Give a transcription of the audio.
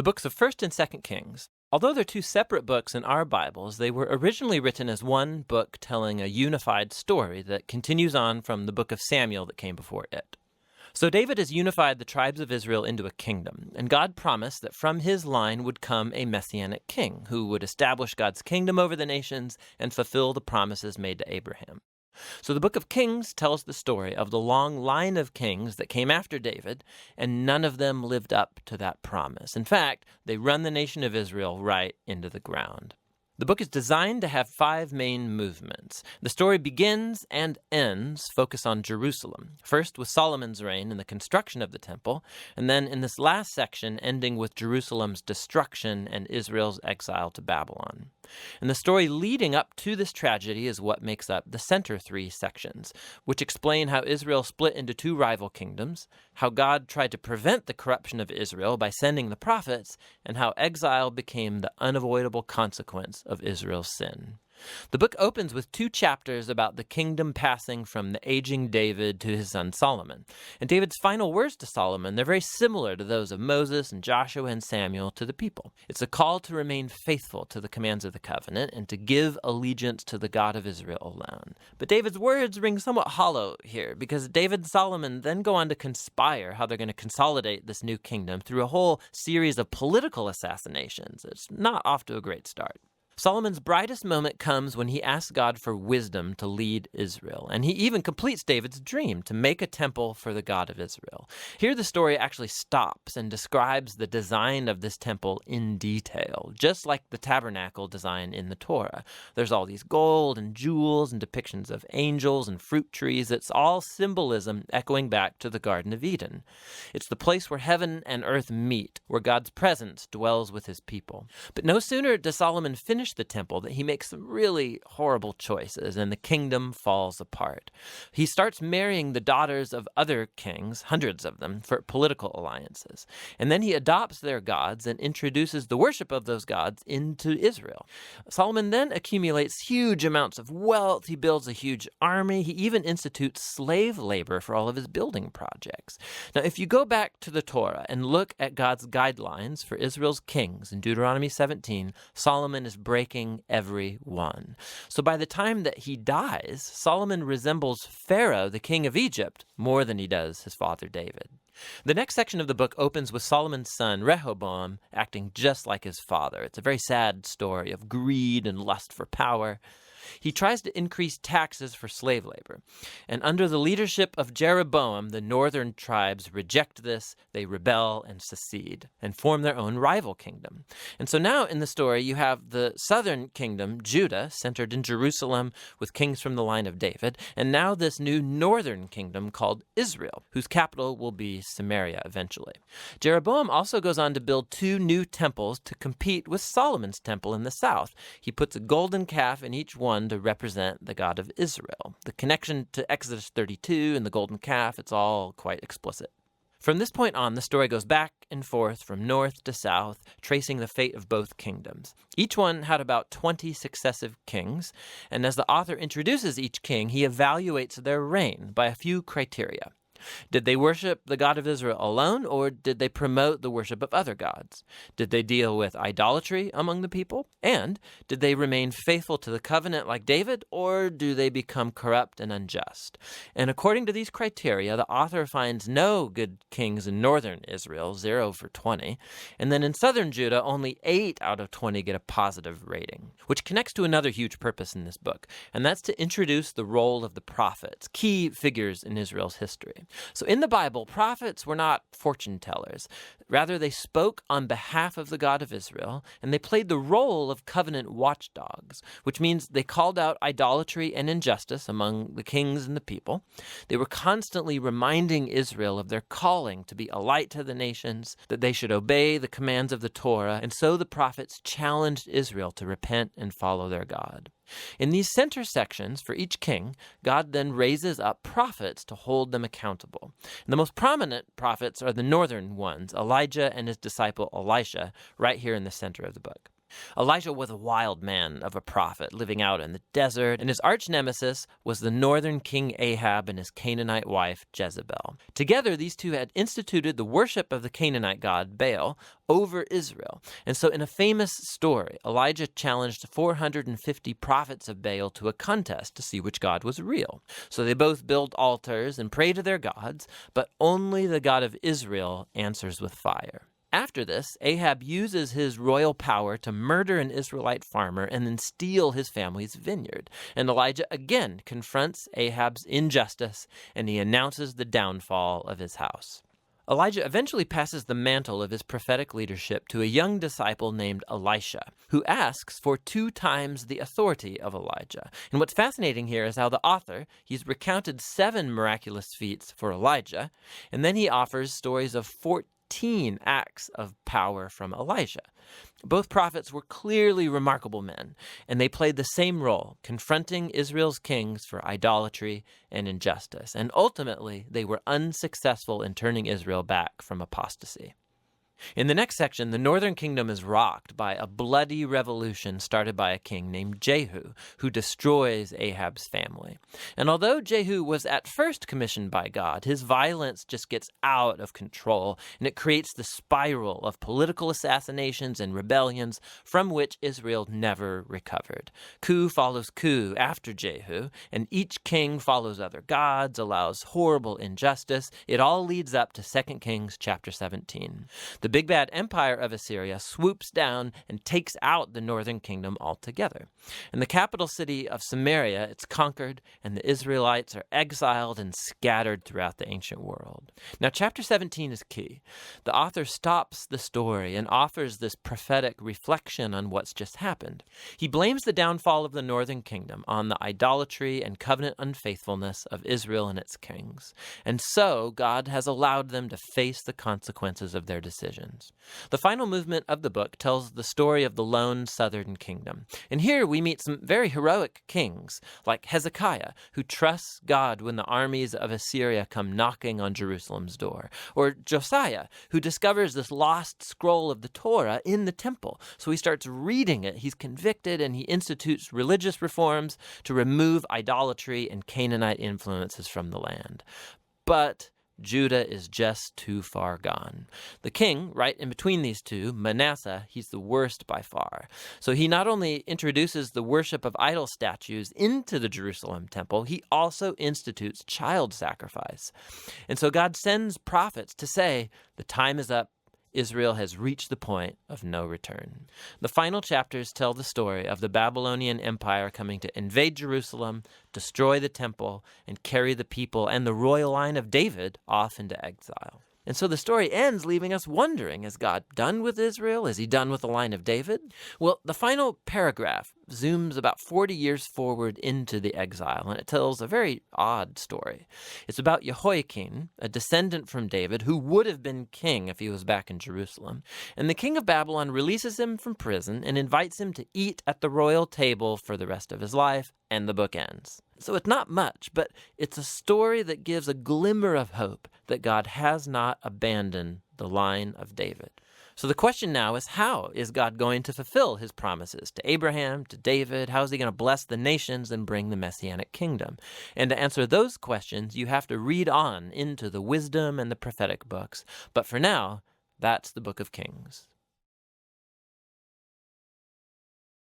The books of 1st and 2nd Kings. Although they're two separate books in our Bibles, they were originally written as one book telling a unified story that continues on from the book of Samuel that came before it. So David has unified the tribes of Israel into a kingdom, and God promised that from his line would come a messianic king who would establish God's kingdom over the nations and fulfill the promises made to Abraham. So the book of Kings tells the story of the long line of kings that came after David, and none of them lived up to that promise. In fact, they run the nation of Israel right into the ground. The book is designed to have 5 main movements. The story begins and ends focus on Jerusalem, first with Solomon's reign and the construction of the temple, and then in this last section ending with Jerusalem's destruction and Israel's exile to Babylon. And the story leading up to this tragedy is what makes up the center 3 sections, which explain how Israel split into 2 rival kingdoms, how God tried to prevent the corruption of Israel by sending the prophets, and how exile became the unavoidable consequence of Israel's sin. The book opens with 2 chapters about the kingdom passing from the aging David to his son Solomon. And David's final words to Solomon, they're very similar to those of Moses and Joshua and Samuel to the people. It's a call to remain faithful to the commands of the covenant and to give allegiance to the God of Israel alone. But David's words ring somewhat hollow here because David and Solomon then go on to conspire how they're going to consolidate this new kingdom through a whole series of political assassinations. It's not off to a great start. Solomon's brightest moment comes when he asks God for wisdom to lead Israel, and he even completes David's dream to make a temple for the God of Israel. Here the story actually stops and describes the design of this temple in detail, just like the tabernacle design in the Torah. There's all these gold and jewels and depictions of angels and fruit trees. It's all symbolism echoing back to the Garden of Eden. It's the place where heaven and earth meet, where God's presence dwells with his people. But no sooner does Solomon finish the temple that he makes some really horrible choices and the kingdom falls apart. He starts marrying the daughters of other kings, hundreds of them, for political alliances. And then he adopts their gods and introduces the worship of those gods into Israel. Solomon then accumulates huge amounts of wealth. He builds a huge army. He even institutes slave labor for all of his building projects. Now, if you go back to the Torah and look at God's guidelines for Israel's kings in Deuteronomy 17, Solomon is breaking every one. So by the time that he dies, Solomon resembles Pharaoh, the king of Egypt, more than he does his father David. The next section of the book opens with Solomon's son, Rehoboam, acting just like his father. It's a very sad story of greed and lust for power. He tries to increase taxes for slave labor. And under the leadership of Jeroboam, the northern tribes reject this, they rebel and secede, and form their own rival kingdom. And so now in the story, you have the southern kingdom, Judah, centered in Jerusalem with kings from the line of David, and now this new northern kingdom called Israel, whose capital will be Samaria eventually. Jeroboam also goes on to build 2 new temples to compete with Solomon's temple in the south. He puts a golden calf in each one to represent the God of Israel. The connection to Exodus 32 and the golden calf, it's all quite explicit. From this point on, the story goes back and forth from north to south, tracing the fate of both kingdoms. Each one had about 20 successive kings, and as the author introduces each king, he evaluates their reign by a few criteria. Did they worship the God of Israel alone, or did they promote the worship of other gods? Did they deal with idolatry among the people? And did they remain faithful to the covenant like David, or do they become corrupt and unjust? And according to these criteria, the author finds no good kings in northern Israel, 0 for 20, and then in southern Judah, only 8 out of 20 get a positive rating, which connects to another huge purpose in this book, and that's to introduce the role of the prophets, key figures in Israel's history. So in the Bible, prophets were not fortune tellers. Rather, they spoke on behalf of the God of Israel, and they played the role of covenant watchdogs, which means they called out idolatry and injustice among the kings and the people. They were constantly reminding Israel of their calling to be a light to the nations, that they should obey the commands of the Torah, and so the prophets challenged Israel to repent and follow their God. In these center sections for each king, God then raises up prophets to hold them accountable. And the most prominent prophets are the northern ones, Elijah and his disciple Elisha, right here in the center of the book. Elijah was a wild man of a prophet living out in the desert, and his arch nemesis was the northern king Ahab and his Canaanite wife Jezebel. Together, these two had instituted the worship of the Canaanite god Baal over Israel. And so in a famous story, Elijah challenged 450 prophets of Baal to a contest to see which god was real. So they both build altars and pray to their gods, but only the God of Israel answers with fire. After this, Ahab uses his royal power to murder an Israelite farmer and then steal his family's vineyard. And Elijah again confronts Ahab's injustice, and he announces the downfall of his house. Elijah eventually passes the mantle of his prophetic leadership to a young disciple named Elisha, who asks for 2 times the authority of Elijah. And what's fascinating here is how the author, he's recounted 7 miraculous feats for Elijah, and then he offers stories of 14 acts of power from Elisha. Both prophets were clearly remarkable men, and they played the same role, confronting Israel's kings for idolatry and injustice. And ultimately, they were unsuccessful in turning Israel back from apostasy. In the next section, the northern kingdom is rocked by a bloody revolution started by a king named Jehu, who destroys Ahab's family. And although Jehu was at first commissioned by God, his violence just gets out of control, and it creates the spiral of political assassinations and rebellions from which Israel never recovered. Coup follows coup after Jehu, and each king follows other gods, allows horrible injustice. It all leads up to 2 Kings chapter 17. The big bad empire of Assyria swoops down and takes out the northern kingdom altogether. In the capital city of Samaria, it's conquered, and the Israelites are exiled and scattered throughout the ancient world. Now, chapter 17 is key. The author stops the story and offers this prophetic reflection on what's just happened. He blames the downfall of the northern kingdom on the idolatry and covenant unfaithfulness of Israel and its kings. And so, God has allowed them to face the consequences of their decisions. The final movement of the book tells the story of the lone southern kingdom. And here we meet some very heroic kings, like Hezekiah, who trusts God when the armies of Assyria come knocking on Jerusalem's door, or Josiah, who discovers this lost scroll of the Torah in the temple. So he starts reading it, he's convicted, and he institutes religious reforms to remove idolatry and Canaanite influences from the land. But Judah is just too far gone. The king, right in between these two, Manasseh, he's the worst by far. So he not only introduces the worship of idol statues into the Jerusalem temple, he also institutes child sacrifice. And so God sends prophets to say, the time is up. Israel has reached the point of no return. The final chapters tell the story of the Babylonian Empire coming to invade Jerusalem, destroy the temple, and carry the people and the royal line of David off into exile. And so the story ends leaving us wondering, is God done with Israel? Is he done with the line of David? Well, the final paragraph zooms about 40 years forward into the exile, and it tells a very odd story. It's about Jehoiakim, a descendant from David, who would have been king if he was back in Jerusalem. And the king of Babylon releases him from prison and invites him to eat at the royal table for the rest of his life, and the book ends. So it's not much, but it's a story that gives a glimmer of hope that God has not abandoned the line of David. So the question now is, how is God going to fulfill his promises to Abraham, to David? How is he going to bless the nations and bring the Messianic kingdom? And to answer those questions, you have to read on into the wisdom and the prophetic books. But for now, that's the Book of Kings.